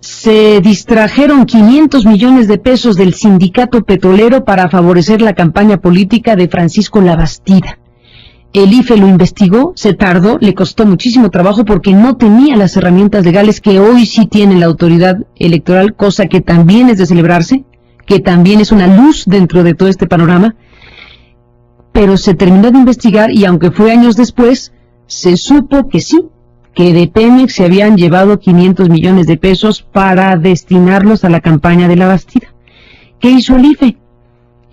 se distrajeron 500 millones de pesos del sindicato petrolero para favorecer la campaña política de Francisco Labastida. El IFE lo investigó, se tardó, le costó muchísimo trabajo porque no tenía las herramientas legales que hoy sí tiene la autoridad electoral, cosa que también es de celebrarse, que también es una luz dentro de todo este panorama. Pero se terminó de investigar y aunque fue años después, se supo que sí, que de Pemex se habían llevado 500 millones de pesos para destinarlos a la campaña de Labastida. ¿Qué hizo el IFE?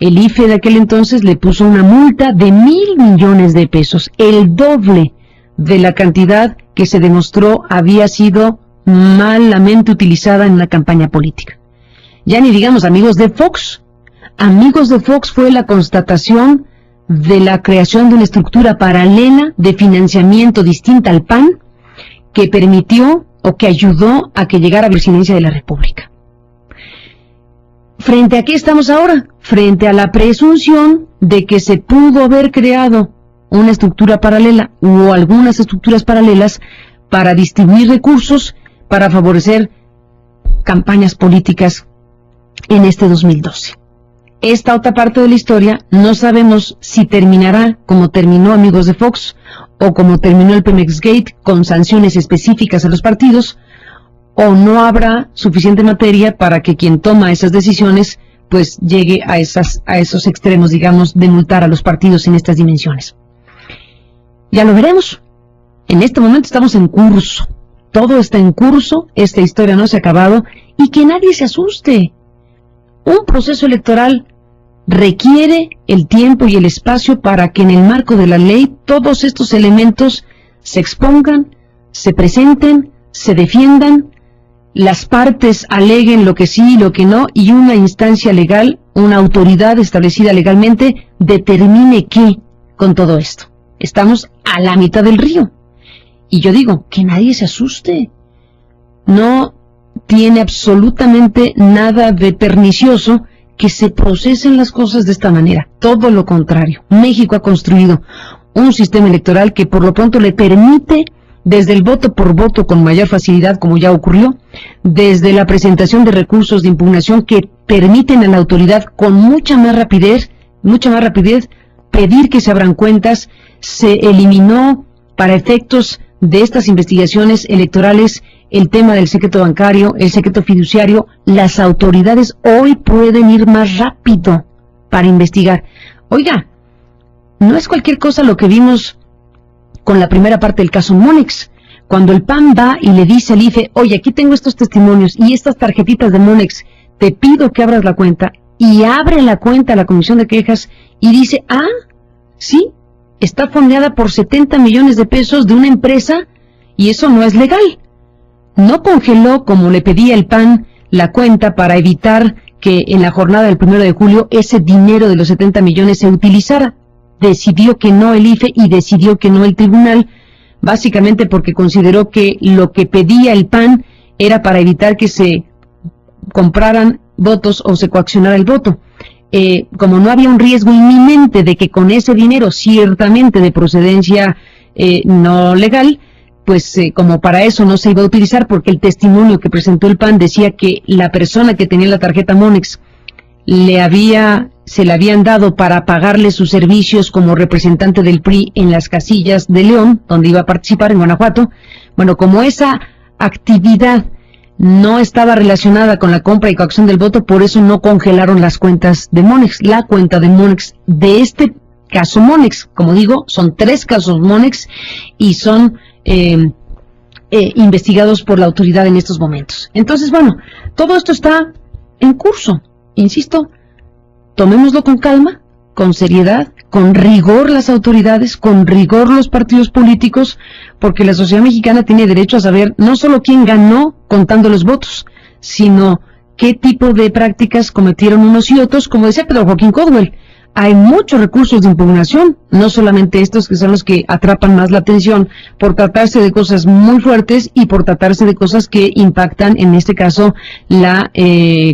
El IFE de aquel entonces le puso una multa de 1,000 millones de pesos, el doble de la cantidad que se demostró había sido malamente utilizada en la campaña política. Ya ni digamos amigos de Fox. Amigos de Fox fue la constatación de la creación de una estructura paralela de financiamiento distinta al PAN que permitió o que ayudó a que llegara a la presidencia de la República. ¿Frente a qué estamos ahora? Frente a la presunción de que se pudo haber creado una estructura paralela o algunas estructuras paralelas para distribuir recursos para favorecer campañas políticas en este 2012. Esta otra parte de la historia no sabemos si terminará como terminó amigos de Fox o como terminó el Pemex Gate con sanciones específicas a los partidos, o no habrá suficiente materia para que quien toma esas decisiones pues llegue a esos extremos, digamos, de multar a los partidos en estas dimensiones. Ya lo veremos. En este momento estamos en curso. Todo está en curso, esta historia no se ha acabado y que nadie se asuste. Un proceso electoral requiere el tiempo y el espacio para que en el marco de la ley todos estos elementos se expongan, se presenten, se defiendan, las partes aleguen lo que sí y lo que no, y una instancia legal, una autoridad establecida legalmente, determine qué con todo esto. Estamos a la mitad del río. Y yo digo, que nadie se asuste. No tiene absolutamente nada de pernicioso que se procesen las cosas de esta manera. Todo lo contrario. México ha construido un sistema electoral que por lo pronto le permite, desde el voto por voto con mayor facilidad, como ya ocurrió, desde la presentación de recursos de impugnación que permiten a la autoridad con mucha más rapidez, pedir que se abran cuentas. Se eliminó para efectos de estas investigaciones electorales el tema del secreto bancario, el secreto fiduciario. Las autoridades hoy pueden ir más rápido para investigar. Oiga, no es cualquier cosa lo que vimos con la primera parte del caso Monex, cuando el PAN va y le dice al IFE, oye, aquí tengo estos testimonios y estas tarjetitas de Monex, te pido que abras la cuenta, y abre la cuenta a la Comisión de Quejas y dice, sí, está fondeada por 70 millones de pesos de una empresa y eso no es legal. No congeló, como le pedía el PAN, la cuenta para evitar que en la jornada del 1 de julio ese dinero de los 70 millones se utilizara. Decidió que no el IFE y decidió que no el tribunal, básicamente porque consideró que lo que pedía el PAN era para evitar que se compraran votos o se coaccionara el voto. Como no había un riesgo inminente de que con ese dinero, ciertamente de procedencia no legal, pues como para eso no se iba a utilizar, porque el testimonio que presentó el PAN decía que la persona que tenía la tarjeta Monex se le habían dado para pagarle sus servicios como representante del PRI en las casillas de León, donde iba a participar en Guanajuato. Bueno, como esa actividad no estaba relacionada con la compra y coacción del voto, por eso no congelaron las cuentas de Monex. La cuenta de Monex, de este caso Monex, como digo, son 3 casos Monex y son investigados por la autoridad en estos momentos. Entonces, bueno, todo esto está en curso. Insisto, tomémoslo con calma, con seriedad, con rigor las autoridades, con rigor los partidos políticos, porque la sociedad mexicana tiene derecho a saber no solo quién ganó contando los votos, sino qué tipo de prácticas cometieron unos y otros, como decía Pedro Joaquín Codwell. Hay muchos recursos de impugnación, no solamente estos que son los que atrapan más la atención por tratarse de cosas muy fuertes y por tratarse de cosas que impactan, en este caso, la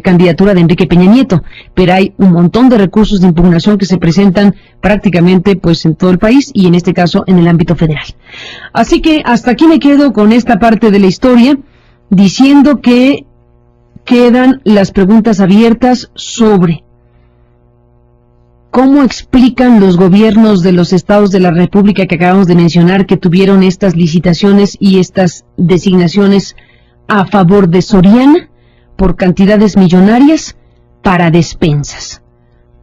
candidatura de Enrique Peña Nieto. Pero hay un montón de recursos de impugnación que se presentan prácticamente pues en todo el país y en este caso en el ámbito federal. Así que hasta aquí me quedo con esta parte de la historia, diciendo que quedan las preguntas abiertas sobre cómo explican los gobiernos de los estados de la República que acabamos de mencionar que tuvieron estas licitaciones y estas designaciones a favor de Soriana por cantidades millonarias para despensas.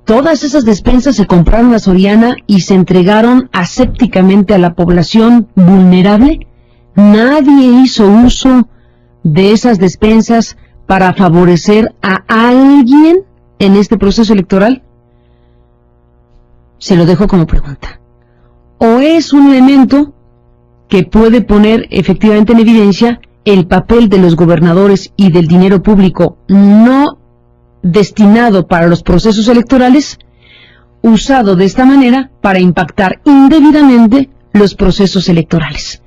Todas esas despensas se compraron a Soriana y se entregaron asépticamente a la población vulnerable. Nadie hizo uso de esas despensas para favorecer a alguien en este proceso electoral. Se lo dejo como pregunta. ¿O es un elemento que puede poner efectivamente en evidencia el papel de los gobernadores y del dinero público no destinado para los procesos electorales, usado de esta manera para impactar indebidamente los procesos electorales?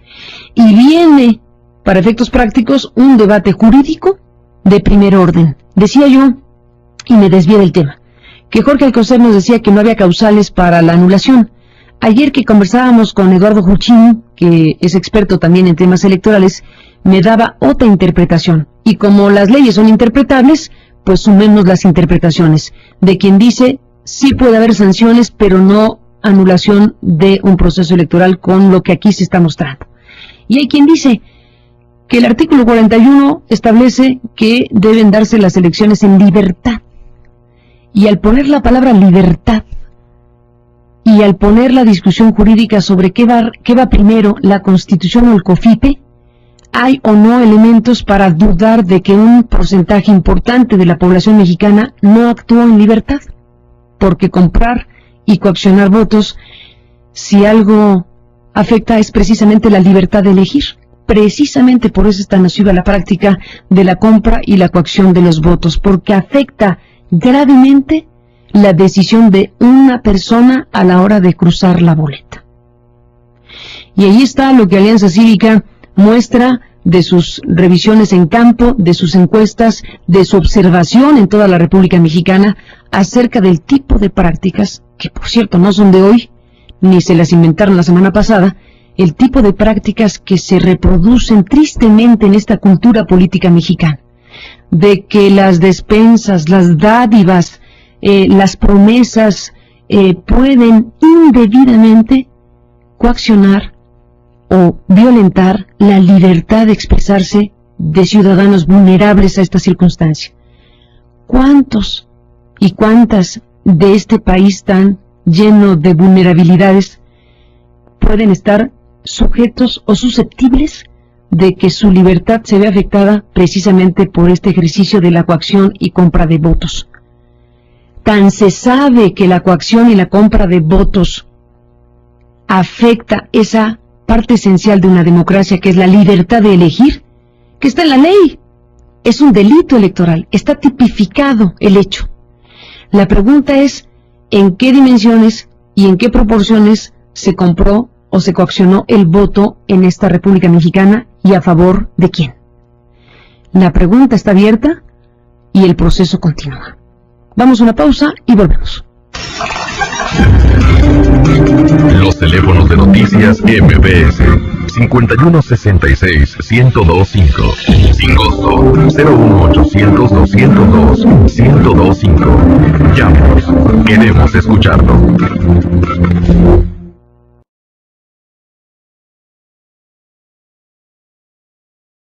Y viene, para efectos prácticos, un debate jurídico de primer orden. Decía yo, y me desvié del tema, que Jorge Alcocer nos decía que no había causales para la anulación. Ayer que conversábamos con Eduardo Juchín, que es experto también en temas electorales, me daba otra interpretación. Y como las leyes son interpretables, pues sumemos las interpretaciones de quien dice sí puede haber sanciones, pero no anulación de un proceso electoral con lo que aquí se está mostrando. Y hay quien dice que el artículo 41 establece que deben darse las elecciones en libertad. Y al poner la palabra libertad y al poner la discusión jurídica sobre qué va primero, la Constitución o el COFIPE, hay o no elementos para dudar de que un porcentaje importante de la población mexicana no actuó en libertad, porque comprar y coaccionar votos, si algo afecta, es precisamente la libertad de elegir. Precisamente por eso es tan nociva la práctica de la compra y la coacción de los votos, porque afecta gravemente la decisión de una persona a la hora de cruzar la boleta. Y ahí está lo que Alianza Cívica muestra de sus revisiones en campo, de sus encuestas, de su observación en toda la República Mexicana acerca del tipo de prácticas, que por cierto no son de hoy, ni se las inventaron la semana pasada, el tipo de prácticas que se reproducen tristemente en esta cultura política mexicana, de que las despensas, las dádivas, las promesas pueden indebidamente coaccionar o violentar la libertad de expresarse de ciudadanos vulnerables a esta circunstancia. ¿Cuántos y cuántas de este país tan lleno de vulnerabilidades pueden estar sujetos o susceptibles de que su libertad se vea afectada precisamente por este ejercicio de la coacción y compra de votos? Tan se sabe que la coacción y la compra de votos afecta esa parte esencial de una democracia, que es la libertad de elegir, que está en la ley. Es un delito electoral, está tipificado el hecho. La pregunta es, ¿en qué dimensiones y en qué proporciones se compró o se coaccionó el voto en esta República Mexicana y a favor de quién? La pregunta está abierta y el proceso continúa. Vamos a una pausa y volvemos. Los teléfonos de noticias MBS 5166-1025, sin costo, 01800-202-1025. Llámenos, queremos escucharlo.